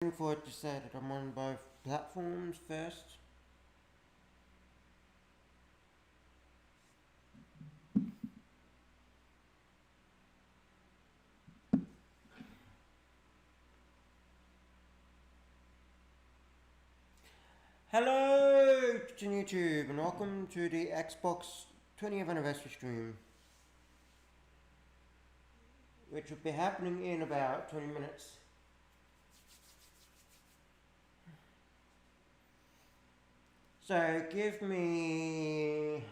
For it to say that I'm on both platforms first. Hello to YouTube and welcome to the Xbox 20th anniversary stream, which will be happening in about 20 minutes. So give me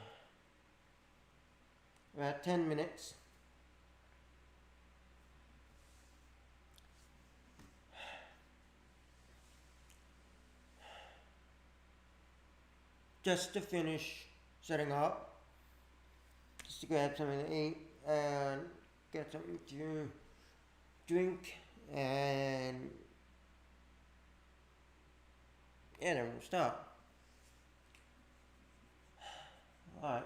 about 10 minutes. Just to finish setting up, just to grab something to eat and get something to drink, and yeah, then we'll start. Alright.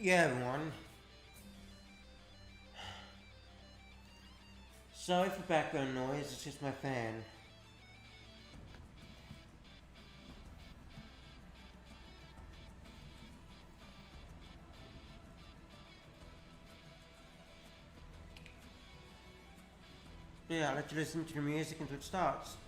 Yeah, everyone. Sorry for background noise, it's just my fan. Yeah, I'll let you listen to the music until it starts.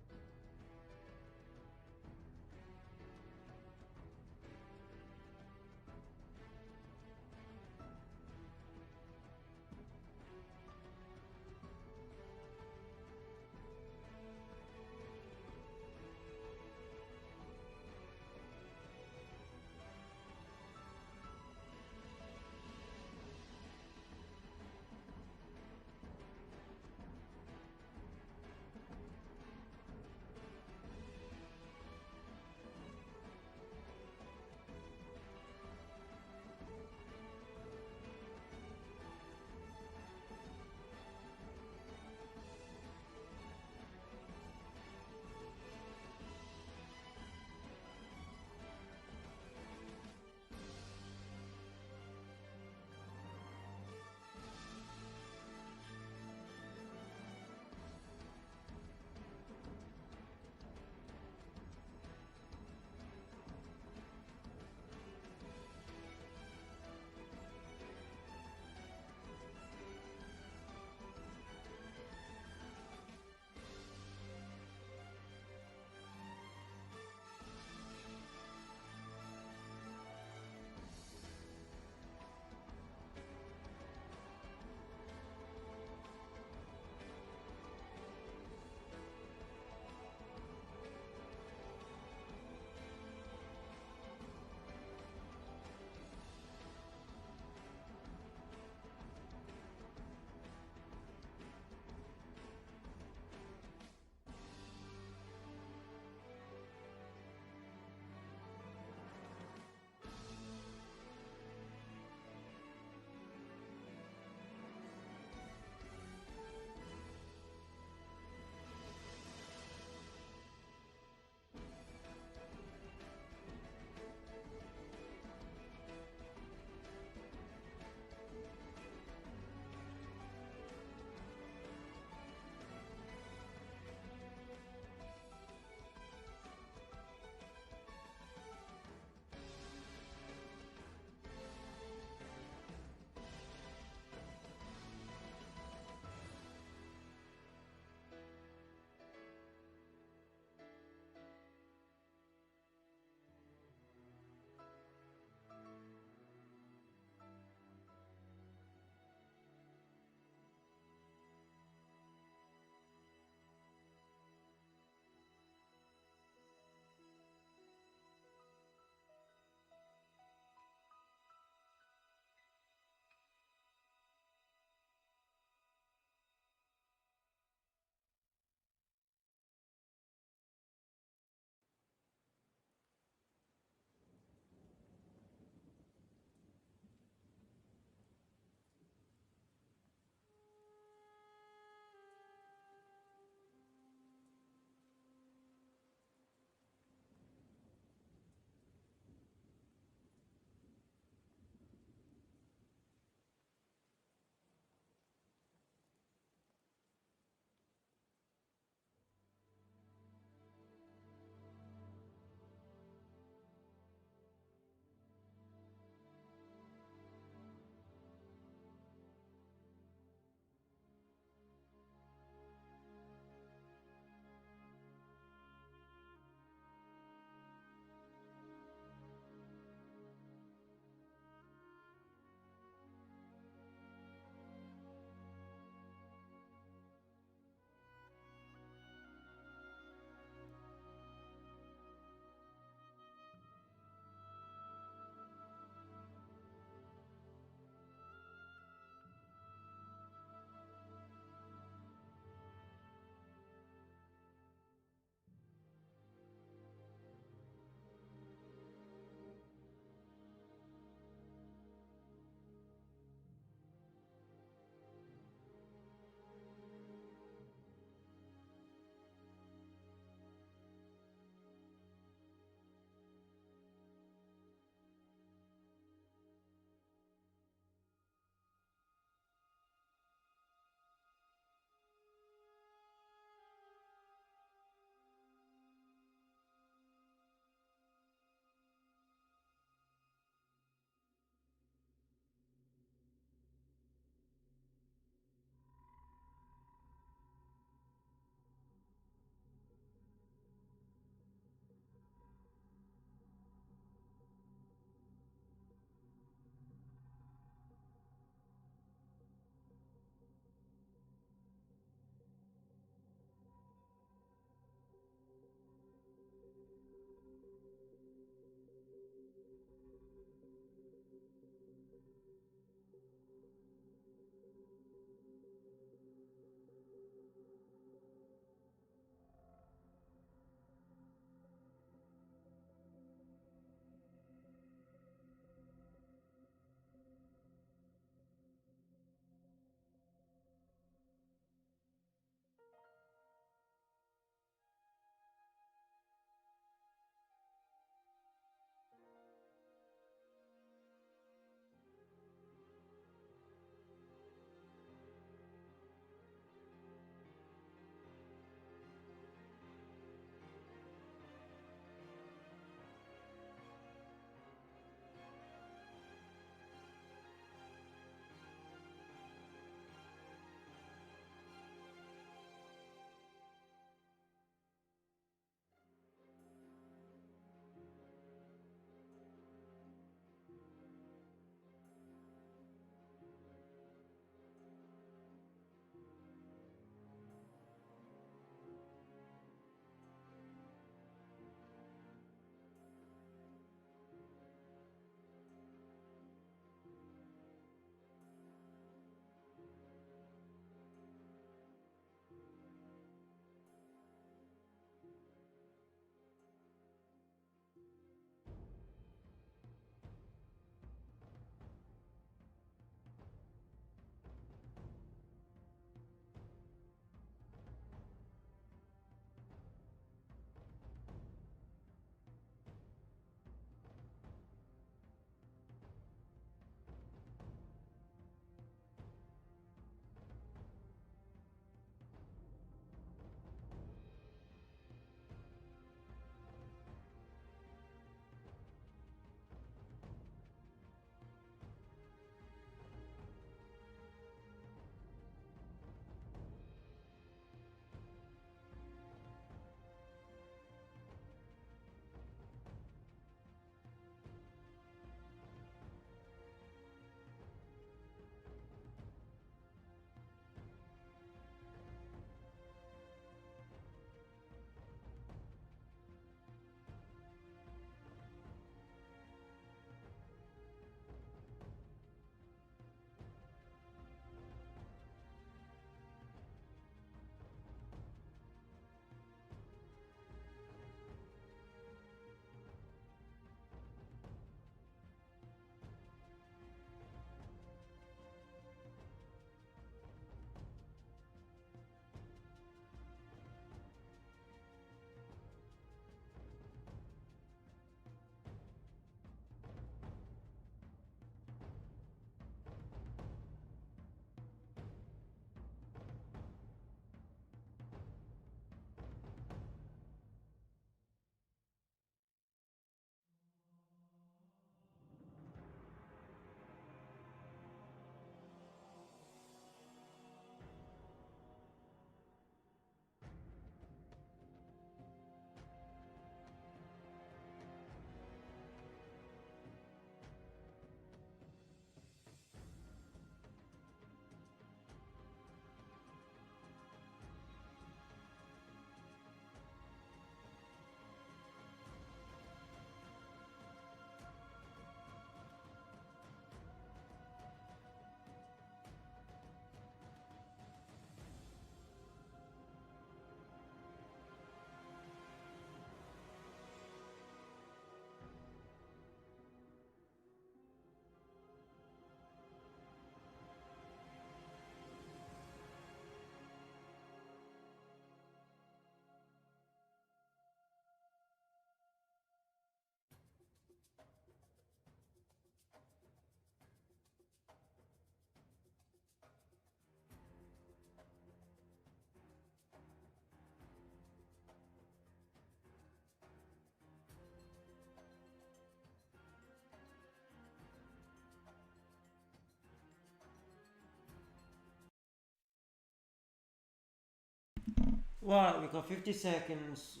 Right, we've got 50 seconds,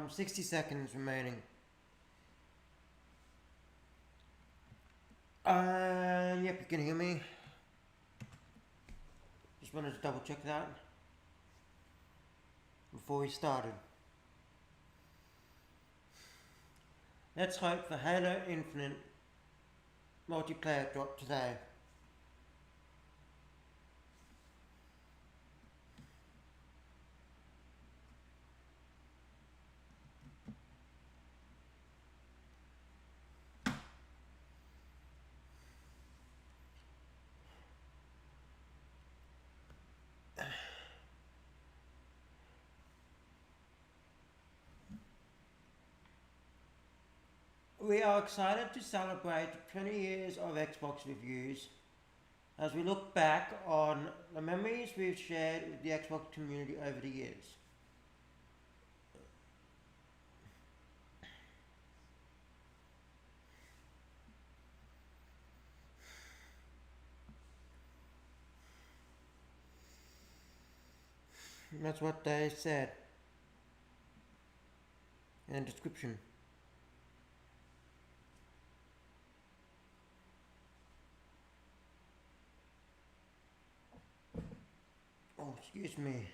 60 seconds remaining. Yep, you can hear me. Just wanted to double check that before we started. Let's hope for Halo Infinite multiplayer dropped today. We are excited to celebrate 20 years of Xbox reviews as we look back on the memories we've shared with the Xbox community over the years. And that's what they said in the description. Oh, excuse me.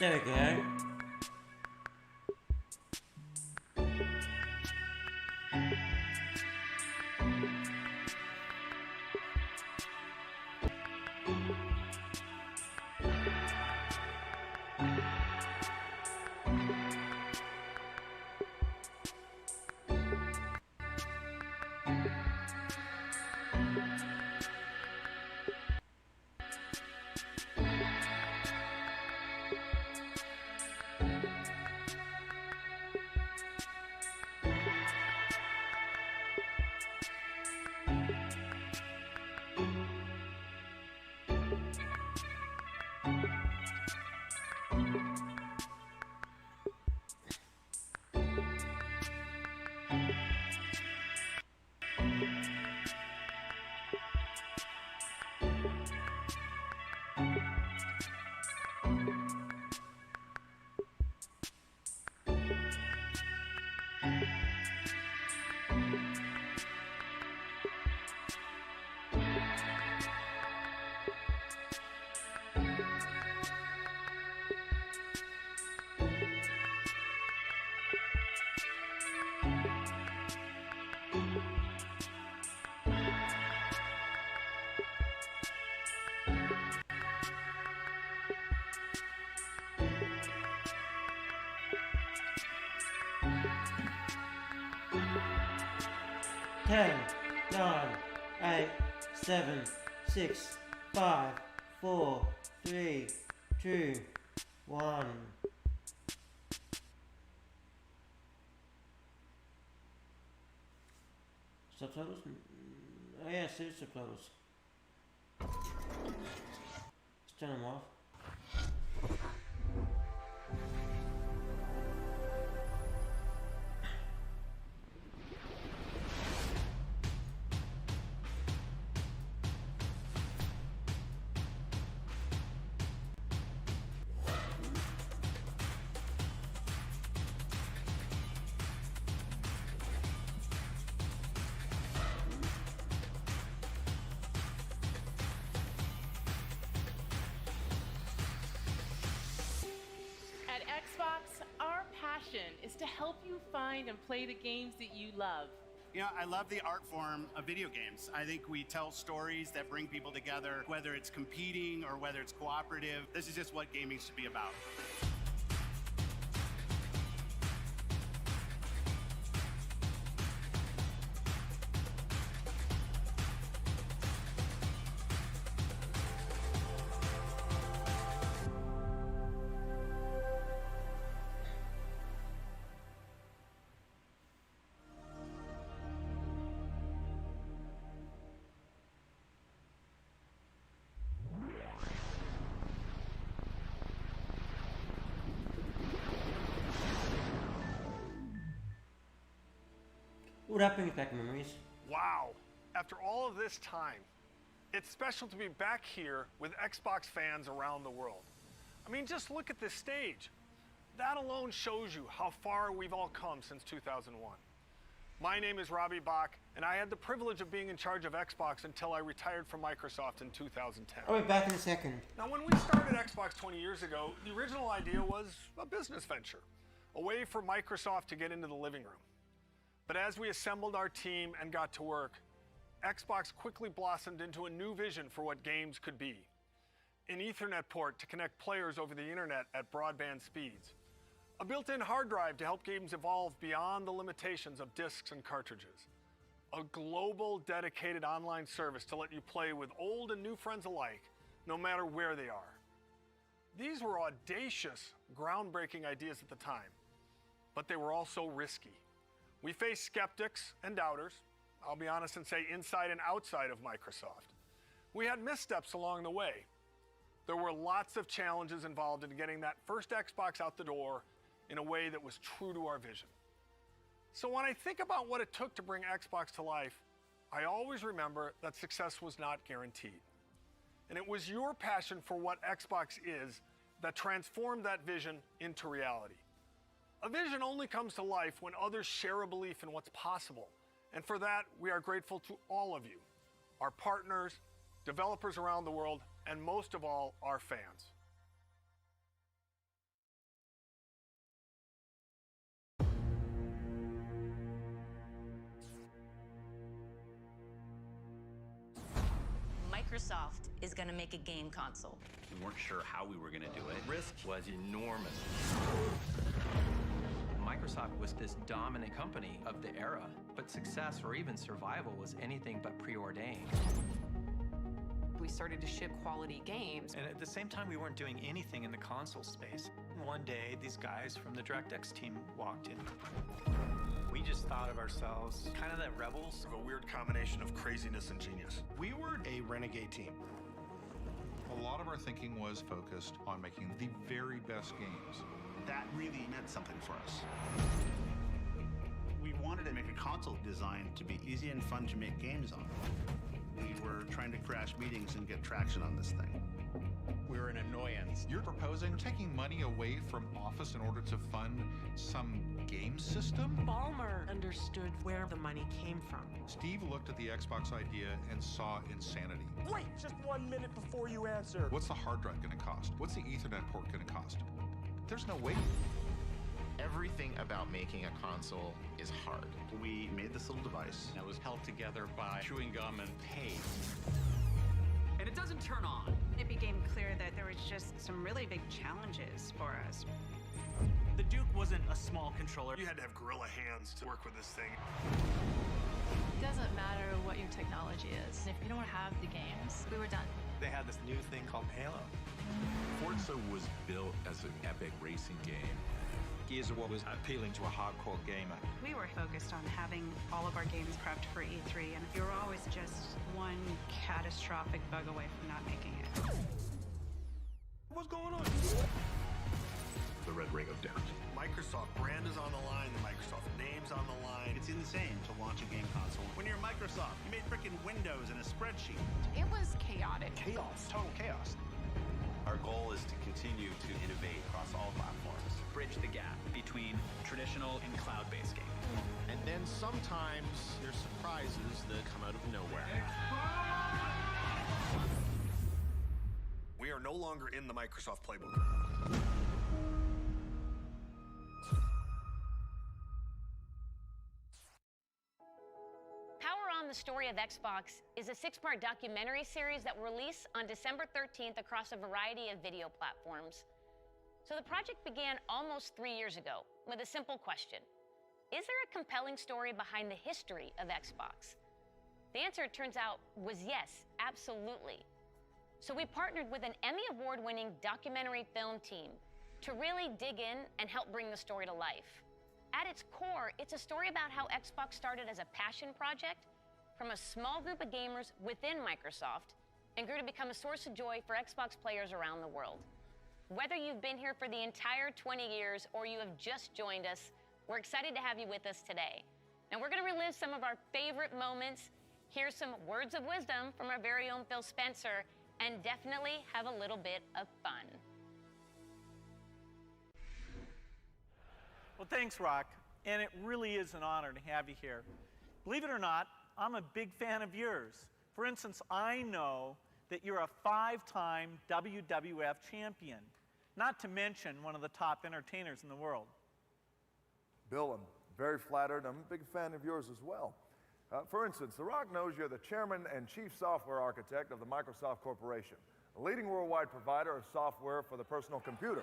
There we go. Ten, 9, 8, 7, 6, 5, 4, 3, 2, 1. Subtitles? Oh yes, there's subtitles. Let's turn them off. At Xbox, our passion is to help you find and play the games that you love. You know, I love the art form of video games. I think we tell stories that bring people together, whether it's competing or whether it's cooperative. This is just what gaming should be about. wrapping back memories. Wow, after all of this time, it's special to be back here with Xbox fans around the world. I mean, just look at this stage. That alone shows you how far we've all come since 2001. My name is Robbie Bach, and I had the privilege of being in charge of Xbox until I retired from Microsoft in 2010. I'll be back in a second. Now, when we started Xbox 20 years ago, the original idea was a business venture, a way for Microsoft to get into the living room. But as we assembled our team and got to work, Xbox quickly blossomed into a new vision for what games could be. An Ethernet port to connect players over the internet at broadband speeds. A built-in hard drive to help games evolve beyond the limitations of discs and cartridges. A global dedicated online service to let you play with old and new friends alike, no matter where they are. These were audacious, groundbreaking ideas at the time, but they were also risky. We faced skeptics and doubters, I'll be honest and say inside and outside of Microsoft. We had missteps along the way. There were lots of challenges involved in getting that first Xbox out the door in a way that was true to our vision. So when I think about what it took to bring Xbox to life, I always remember that success was not guaranteed. And it was your passion for what Xbox is that transformed that vision into reality. A vision only comes to life when others share a belief in what's possible. And for that, we are grateful to all of you, our partners, developers around the world, and most of all, our fans. Microsoft is going to make a game console. We weren't sure how we were going to do it. Risk was enormous. Microsoft was this dominant company of the era, but success or even survival was anything but preordained. We started to ship quality games. And at the same time, we weren't doing anything in the console space. One day, these guys from the DirectX team walked in. We just thought of ourselves kind of that rebels. A weird combination of craziness and genius. We were a renegade team. A lot of our thinking was focused on making the very best games. That really meant something for us. We wanted to make a console designed to be easy and fun to make games on. We were trying to crash meetings and get traction on this thing. We were an annoyance. You're proposing taking money away from Office in order to fund some game system? Ballmer understood where the money came from. Steve looked at the Xbox idea and saw insanity. Wait just 1 minute before you answer. What's the hard drive going to cost? What's the Ethernet port going to cost? There's no way. Everything about making a console is hard. We made this little device. That was held together by chewing gum and paste. And it doesn't turn on. It became clear that there was just some really big challenges for us. The Duke wasn't a small controller. You had to have gorilla hands to work with this thing. It doesn't matter what your technology is. If you don't have the games, we were done. They had this new thing called Halo. Forza was built as an epic racing game. Gears of War was appealing to a hardcore gamer. We were focused on having all of our games prepped for E3, and you were always just one catastrophic bug away from not making it. What's going on? The Red Ring of Doubt. Microsoft brand is on the line, the Microsoft name's on the line. It's insane to launch a game console. When you're Microsoft, you made frickin' Windows and a spreadsheet. It was chaotic. Chaos. Total chaos. Our goal is to continue to innovate across all platforms, bridge the gap between traditional and cloud-based games. And then sometimes there's surprises that come out of nowhere. We are no longer in the Microsoft playbook. Power On, the Story of Xbox is a 6-part documentary series that will release on December 13th across a variety of video platforms. So the project began almost 3 years ago with a simple question. Is there a compelling story behind the history of Xbox? The answer, it turns out, was yes, absolutely. So we partnered with an Emmy Award-winning documentary film team to really dig in and help bring the story to life. At its core, it's a story about how Xbox started as a passion project from a small group of gamers within Microsoft and grew to become a source of joy for Xbox players around the world. Whether you've been here for the entire 20 years or you have just joined us, we're excited to have you with us today. Now we're going to relive some of our favorite moments, hear some words of wisdom from our very own Phil Spencer, and definitely have a little bit of fun. Well, thanks, Rock. And it really is an honor to have you here. Believe it or not, I'm a big fan of yours. For instance, I know that you're a 5-time WWF champion, not to mention one of the top entertainers in the world. Bill, I'm very flattered. I'm a big fan of yours as well. For instance, The Rock knows you're the chairman and chief software architect of the Microsoft Corporation, a leading worldwide provider of software for the personal computer.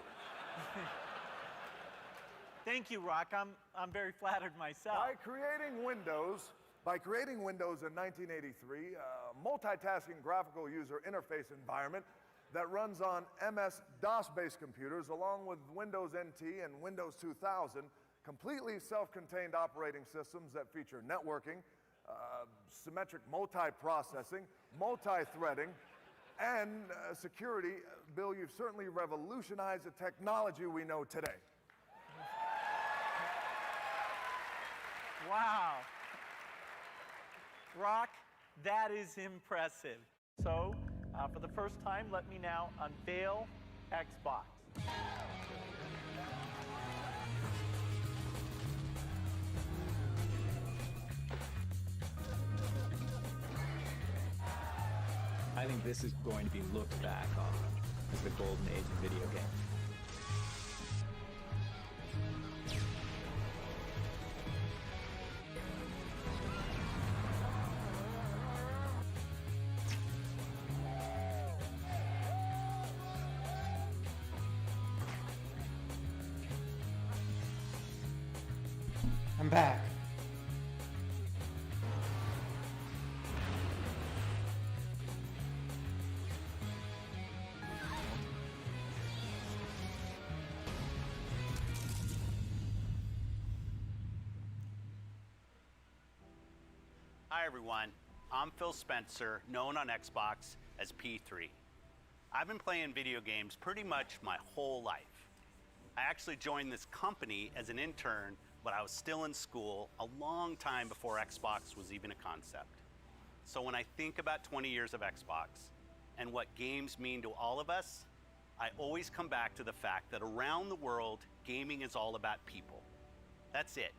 Thank you, Rock. I'm very flattered myself. By creating Windows in 1983, a multitasking graphical user interface environment that runs on MS-DOS-based computers along with Windows NT and Windows 2000, completely self-contained operating systems that feature networking, symmetric multiprocessing, multi-threading, and security. Bill, you've certainly revolutionized the technology we know today. Wow. Rock, that is impressive. So, for the first time, let me now unveil Xbox. I think this is going to be looked back on as the golden age of video games. I'm back. Hi everyone, I'm Phil Spencer, known on Xbox as P3. I've been playing video games pretty much my whole life. I actually joined this company as an intern, but I was still in school a long time before Xbox was even a concept. So when I think about 20 years of Xbox and what games mean to all of us, I always come back to the fact that around the world, gaming is all about people. That's it.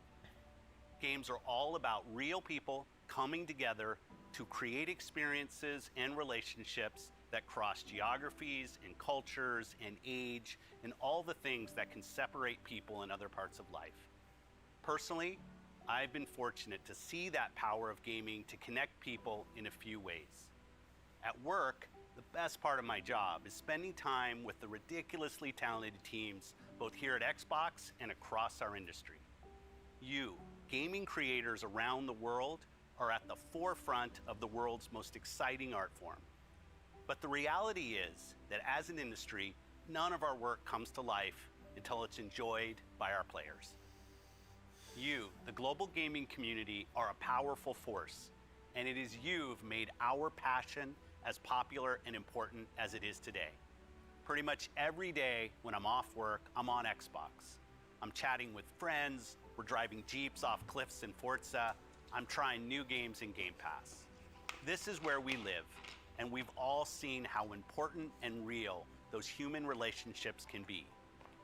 Games are all about real people coming together to create experiences and relationships that cross geographies and cultures and age and all the things that can separate people in other parts of life. Personally, I've been fortunate to see that power of gaming to connect people in a few ways. At work, the best part of my job is spending time with the ridiculously talented teams both here at Xbox and across our industry. You, gaming creators around the world, are at the forefront of the world's most exciting art form. But the reality is that as an industry, none of our work comes to life until it's enjoyed by our players. You, the global gaming community, are a powerful force, and it is you who've made our passion as popular and important as it is today. Pretty much every day when I'm off work, I'm on Xbox. I'm chatting with friends, we're driving Jeeps off cliffs in Forza, I'm trying new games in Game Pass. This is where we live, and we've all seen how important and real those human relationships can be,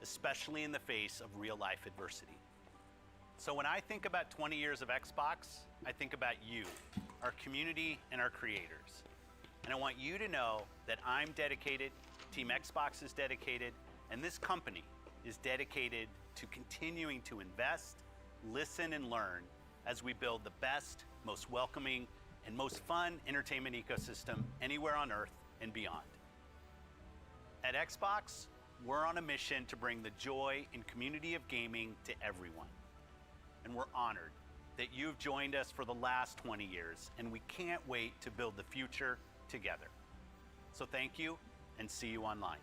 especially in the face of real-life adversity. So when I think about 20 years of Xbox, I think about you, our community, and our creators. And I want you to know that I'm dedicated, Team Xbox is dedicated, and this company is dedicated to continuing to invest, listen, and learn as we build the best, most welcoming, and most fun entertainment ecosystem anywhere on Earth and beyond. At Xbox, we're on a mission to bring the joy and community of gaming to everyone. And we're honored that you've joined us for the last 20 years, and we can't wait to build the future together. So thank you, and see you online.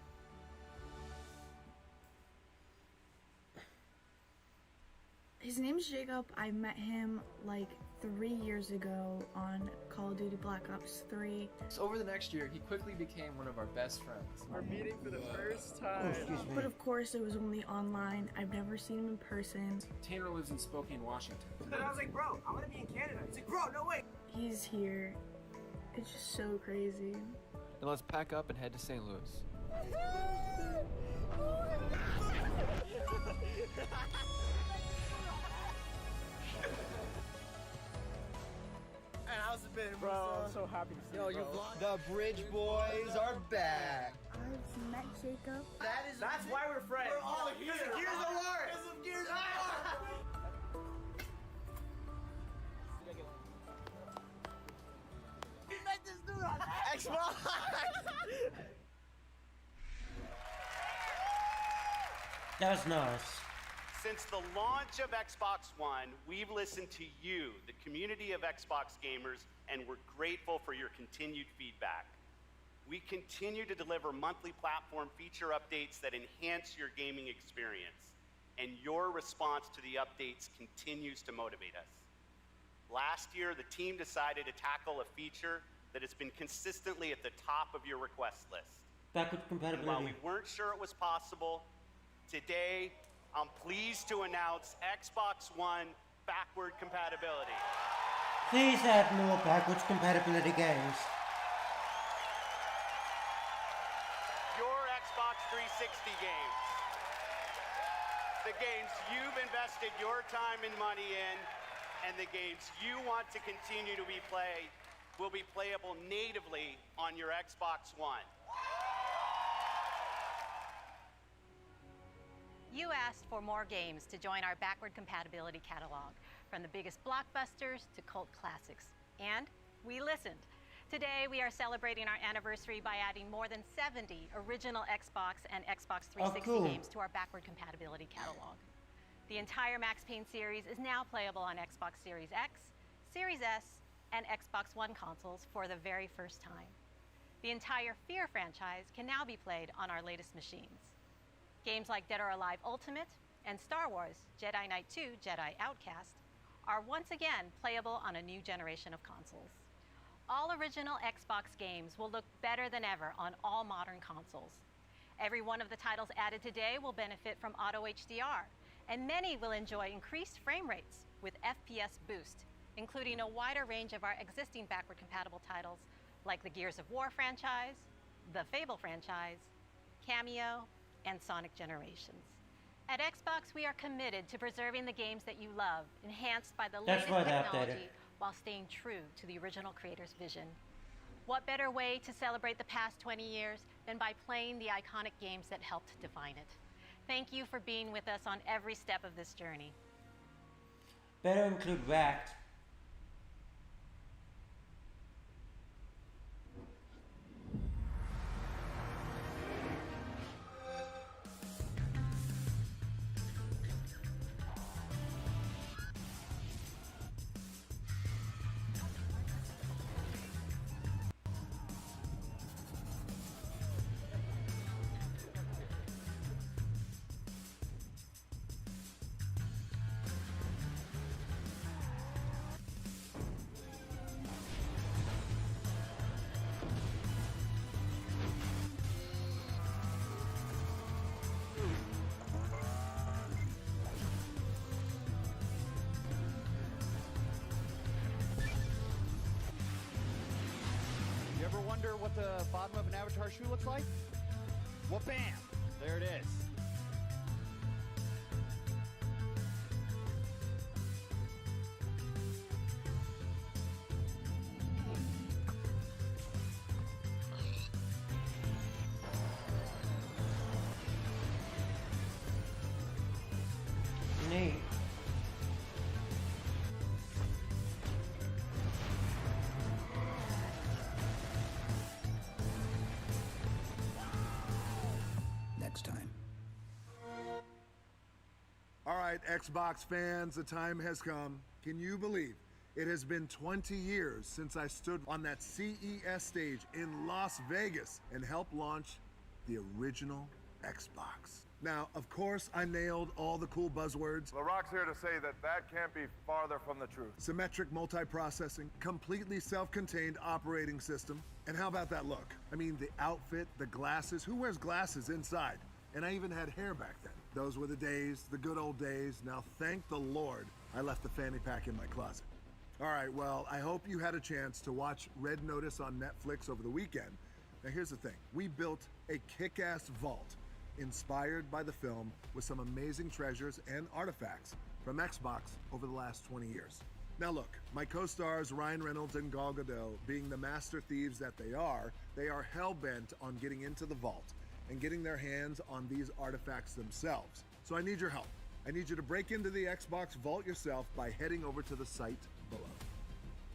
His name's Jacob. I met him like 3 years ago on Call of Duty Black Ops 3. So over the next year, he quickly became one of our best friends. We're meeting for the first time. But of course, it was only online. I've never seen him in person. Tanner lives in Spokane, Washington. And I was like, bro, I'm gonna be in Canada. He's like, bro, no way. He's here. It's just so crazy. Then let's pack up and head to St. Louis. And how's it been, Bro, I'm so happy to see you. Yo, you bro. The Bridge Boys are back. I've met Jacob. That's why we're friends. We're all here. Because of Gears of War. Because of Gears of War. We met this dude on Xbox. That was nice. Since the launch of Xbox One, we've listened to you, the community of Xbox gamers, and we're grateful for your continued feedback. We continue to deliver monthly platform feature updates that enhance your gaming experience, and your response to the updates continues to motivate us. Last year, the team decided to tackle a feature that has been consistently at the top of your request list. Backward And while we compatibility. weren't sure it was possible, today, I'm pleased to announce Xbox One backward compatibility. Please add more backwards compatibility games. Your Xbox 360 games. The games you've invested your time and money in, and the games you want to continue to be played will be playable natively on your Xbox One. You asked for more games to join our backward compatibility catalog, from the biggest blockbusters to cult classics. And we listened. Today, we are celebrating our anniversary by adding more than 70 original Xbox and Xbox 360 cool. games to our backward compatibility catalog. The entire Max Payne series is now playable on Xbox Series X, Series S, and Xbox One consoles for the very first time. The entire Fear franchise can now be played on our latest machines. Games like Dead or Alive Ultimate and Star Wars Jedi Knight 2 Jedi Outcast are once again playable on a new generation of consoles. All original Xbox games will look better than ever on all modern consoles. Every one of the titles added today will benefit from Auto HDR, and many will enjoy increased frame rates with FPS boost, including a wider range of our existing backward compatible titles like the Gears of War franchise, the Fable franchise, Cameo, and Sonic Generations. At Xbox, we are committed to preserving the games that you love, enhanced by the That's latest why they technology, updated. while staying true to the original creator's vision. What better way to celebrate the past 20 years than by playing the iconic games that helped define it? Thank you for being with us on every step of this journey. Better include Wrapped. You ever wonder what the bottom of an Avatar shoe looks like? Well, bam! There it is. Neat. Next time. All right, Xbox fans, the time has come. Can you believe it has been 20 years since I stood on that CES stage in Las Vegas and helped launch the original Xbox? Now, of course, I nailed all the cool buzzwords. LaRock's here to say that that can't be farther from the truth. Symmetric multiprocessing, completely self-contained operating system. And how about that look? I mean, the outfit, the glasses. Who wears glasses inside? And I even had hair back then. Those were the days, the good old days. Now, thank the Lord I left the fanny pack in my closet. All right, well, I hope you had a chance to watch Red Notice on Netflix over the weekend. Now, here's the thing. We built a kick-ass vault inspired by the film with some amazing treasures and artifacts from Xbox over the last 20 years. Now look, my co-stars Ryan Reynolds and Gal Gadot, being the master thieves that they are hell-bent on getting into the vault and getting their hands on these artifacts themselves. So I need your help. I need you to break into the Xbox vault yourself by heading over to the site below.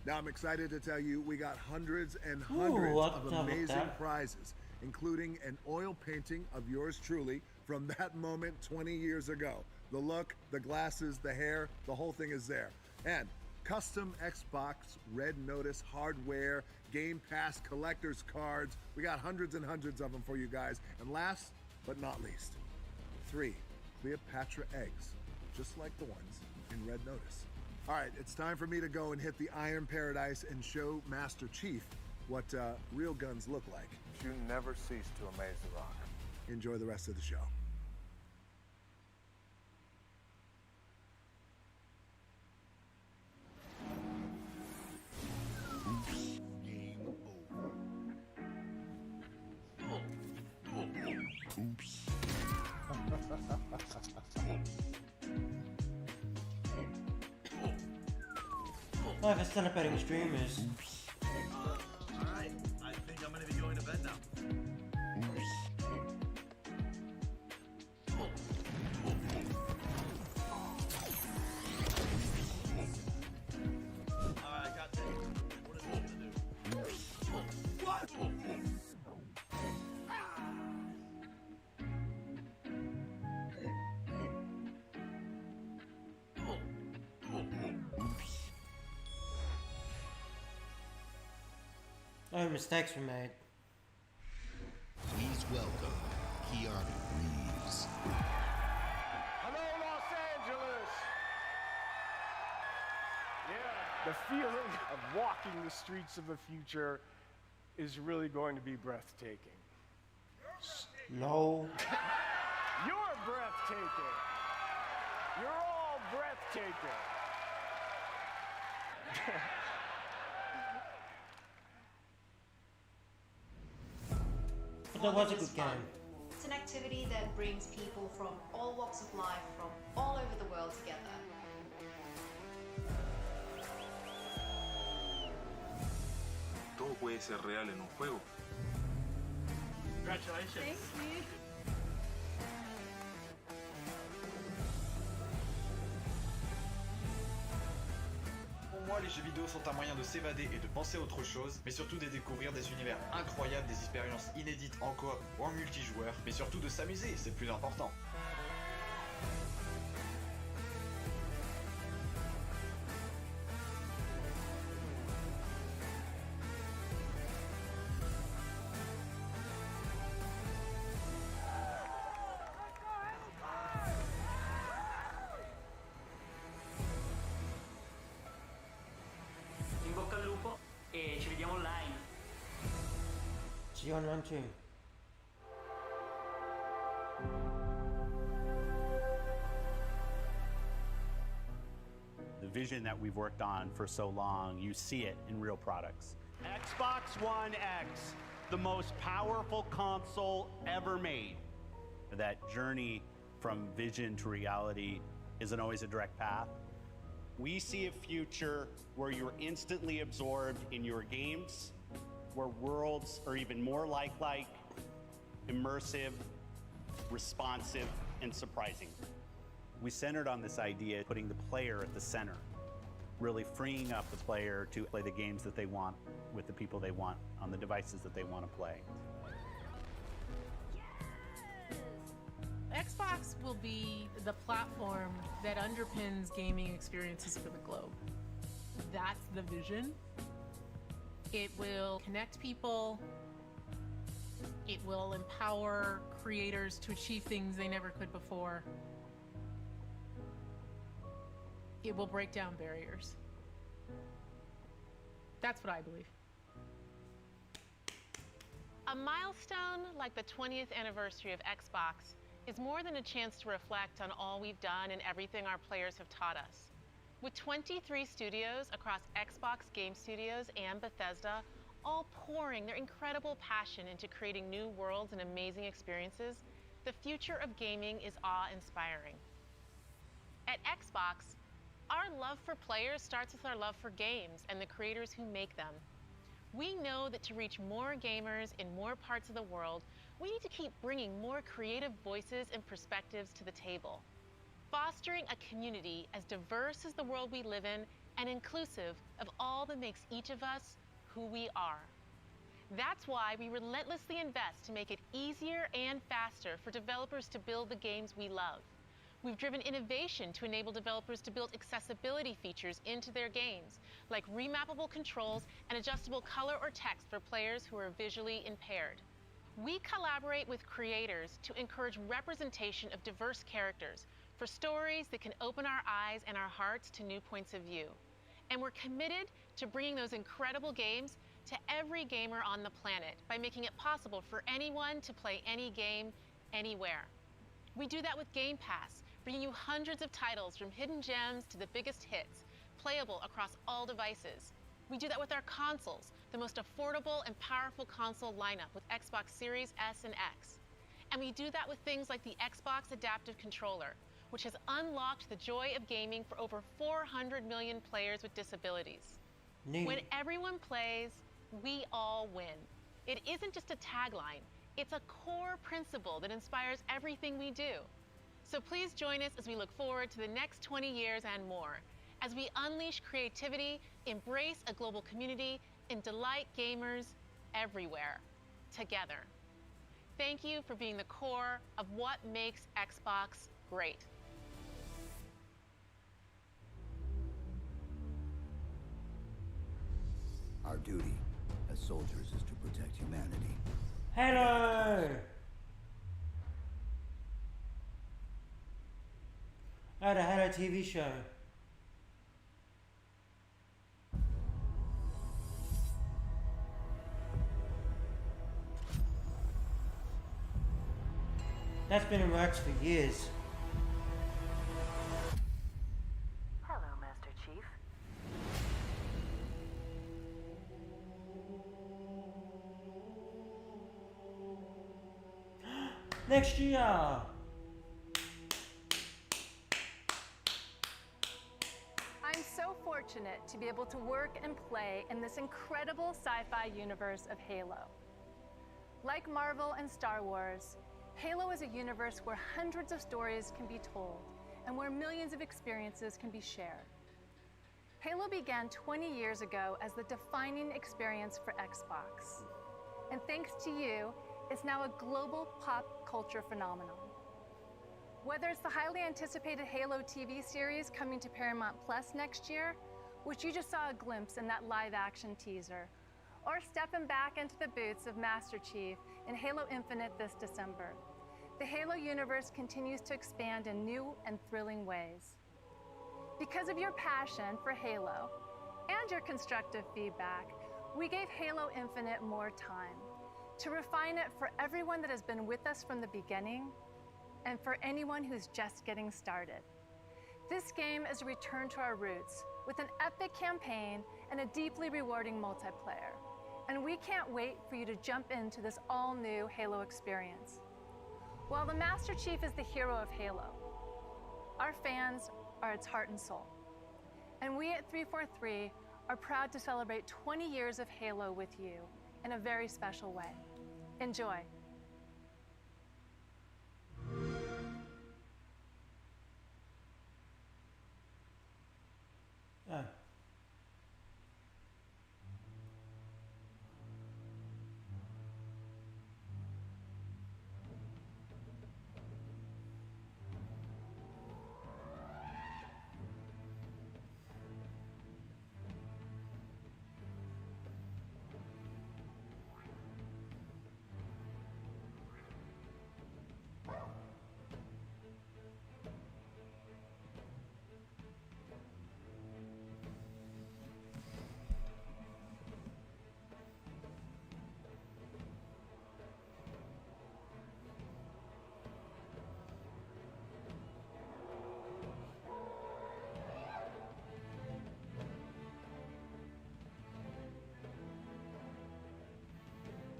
Now I'm excited to tell you we got hundreds and hundreds of amazing prizes, including an oil painting of yours truly from that moment 20 years ago. The look, the glasses, the hair, the whole thing is there. And custom Xbox Red Notice hardware, Game Pass collector's cards. We got hundreds and hundreds of them for you guys. And last but not least, 3 Cleopatra eggs, just like the ones in Red Notice. All right, it's time for me to go and hit the Iron Paradise and show Master Chief what real guns look like. You never cease to amaze The Rock. Enjoy the rest of the show. Oops. Oh, if it's stand up betting streamers. Alright, I think I'm gonna be going to bed now. Alright, got that. What is it gonna do? What? Oh, mistakes were made. Please welcome Keanu Reeves. Hello, Los Angeles! Yeah, the feeling of walking the streets of the future is really going to be breathtaking. No. You're breathtaking. You're all breathtaking. But that was a good game. It's an activity that brings people from all walks of life, from all over the world together. Todo puede ser real en un juego. Congratulations. Thank you. Pour moi, les jeux vidéo sont un moyen de s'évader et de penser à autre chose, mais surtout de découvrir des univers incroyables, des expériences inédites en coop ou en multijoueur, mais surtout de s'amuser, c'est le plus important. In bocca al lupo e ci vediamo online. See you online too. The vision that we've worked on for so long, you see it in real products. Xbox One X, the most powerful console ever made. That journey from vision to reality isn't always a direct path. We see a future where you're instantly absorbed in your games, where worlds are even more lifelike, immersive, responsive, and surprising. We centered on this idea, putting the player at the center, really freeing up the player to play the games that they want with the people they want on the devices that they want to play. Xbox will be the platform that underpins gaming experiences for the globe. That's the vision. It will connect people. It will empower creators to achieve things they never could before. It will break down barriers. That's what I believe. A milestone like the 20th anniversary of Xbox is more than a chance to reflect on all we've done and everything our players have taught us. With 23 studios across Xbox Game Studios and Bethesda, all pouring their incredible passion into creating new worlds and amazing experiences, the future of gaming is awe-inspiring. At Xbox, our love for players starts with our love for games and the creators who make them. We know that to reach more gamers in more parts of the world, we need to keep bringing more creative voices and perspectives to the table, fostering a community as diverse as the world we live in and inclusive of all that makes each of us who we are. That's why we relentlessly invest to make it easier and faster for developers to build the games we love. We've driven innovation to enable developers to build accessibility features into their games, like remappable controls and adjustable color or text for players who are visually impaired. We collaborate with creators to encourage representation of diverse characters for stories that can open our eyes and our hearts to new points of view. And we're committed to bringing those incredible games to every gamer on the planet by making it possible for anyone to play any game, anywhere. We do that with Game Pass, bringing you hundreds of titles from hidden gems to the biggest hits, playable across all devices. We do that with our consoles, the most affordable and powerful console lineup with Xbox Series S and X. And we do that with things like the Xbox Adaptive Controller, which has unlocked the joy of gaming for over 400 million players with disabilities. Neat. When everyone plays, we all win. It isn't just a tagline, it's a core principle that inspires everything we do. So please join us as we look forward to the next 20 years and more, as we unleash creativity, embrace a global community, and delight gamers everywhere, together. Thank you for being the core of what makes Xbox great. Our duty as soldiers is to protect humanity. Hello! Oh, the Hello TV show. That's been in works for years. Hello, Master Chief. Next year! I'm so fortunate to be able to work and play in this incredible sci-fi universe of Halo. Like Marvel and Star Wars, Halo is a universe where hundreds of stories can be told and where millions of experiences can be shared. Halo began 20 years ago as the defining experience for Xbox. And thanks to you, it's now a global pop culture phenomenon. Whether it's the highly anticipated Halo TV series coming to Paramount Plus next year, which you just saw a glimpse in that live-action teaser, or stepping back into the boots of Master Chief in Halo Infinite this December, the Halo universe continues to expand in new and thrilling ways. Because of your passion for Halo and your constructive feedback, we gave Halo Infinite more time to refine it for everyone that has been with us from the beginning and for anyone who's just getting started. This game is a return to our roots with an epic campaign and a deeply rewarding multiplayer. And we can't wait for you to jump into this all-new Halo experience. While the Master Chief is the hero of Halo, our fans are its heart and soul. And we at 343 are proud to celebrate 20 years of Halo with you in a very special way. Enjoy. Oh.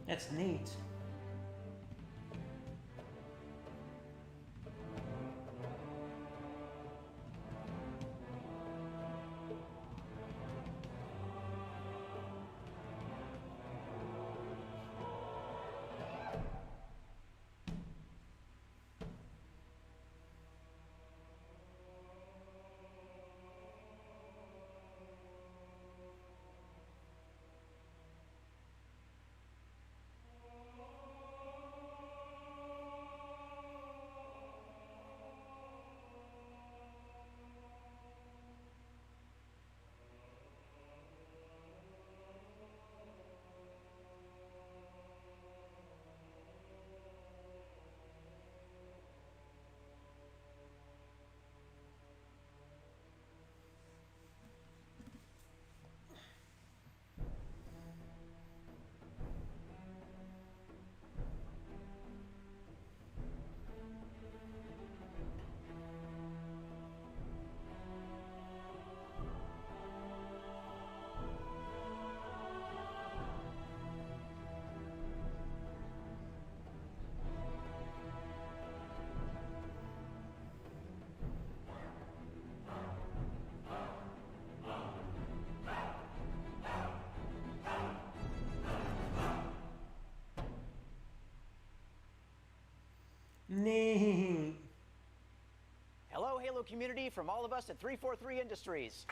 That's neat. Neat. Hello, Halo community, from all of us at 343 Industries.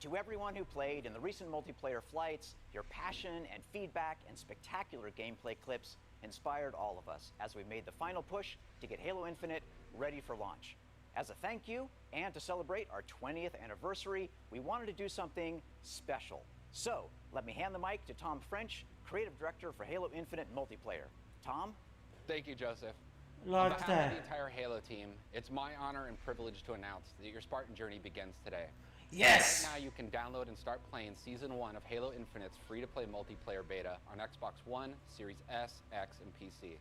To everyone who played in the recent multiplayer flights, your passion and feedback and spectacular gameplay clips inspired all of us as we made the final push to get Halo Infinite ready for launch. As a thank you and to celebrate our 20th anniversary, we wanted to do something special. So, let me hand the mic to Tom French, Creative Director for Halo Infinite Multiplayer. Tom? Thank you, Joseph. Like On behalf that. of the entire Halo team, it's my honor and privilege to announce that your Spartan journey begins today. Yes! Right now you can download and start playing Season 1 of Halo Infinite's free-to-play multiplayer beta on Xbox One, Series S, X, and PC.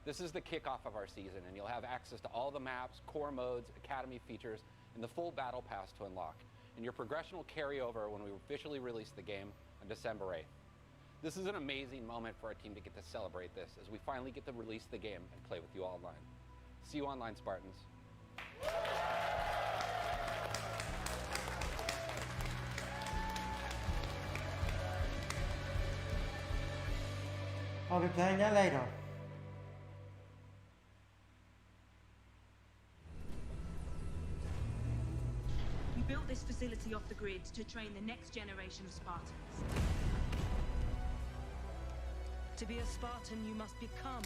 This is the kickoff of our season, and you'll have access to all the maps, core modes, academy features, and the full battle pass to unlock. And your progression will carry over when we officially release the game on December 8th. This is an amazing moment for our team to get to celebrate this as we finally get to release the game and play with you all online. See you online, Spartans. I'll be playing that later. We built this facility off the grid to train the next generation of Spartans. To be a Spartan, you must become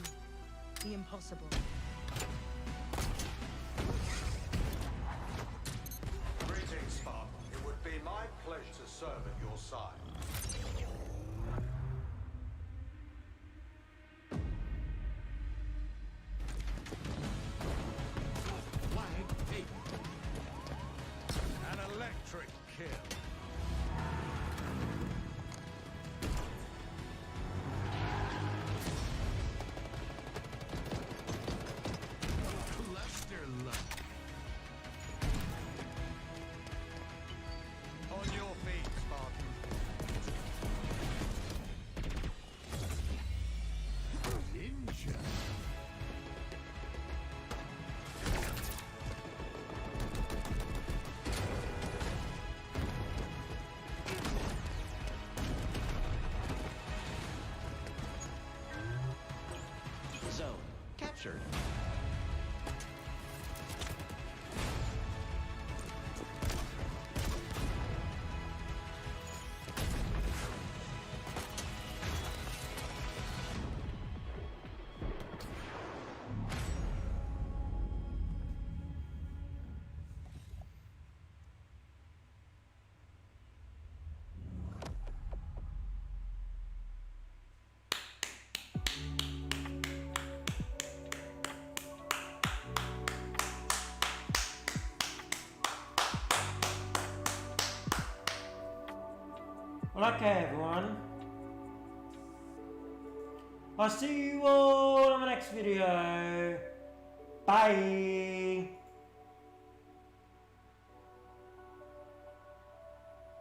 the impossible. Greetings, Spartan. It would be my pleasure to serve at your side. Flag taken. An electric kill. Cluster luck. On your feet, Spartan. Ninja. Zone captured. Well, okay, everyone. I'll see you all in the next video. Bye.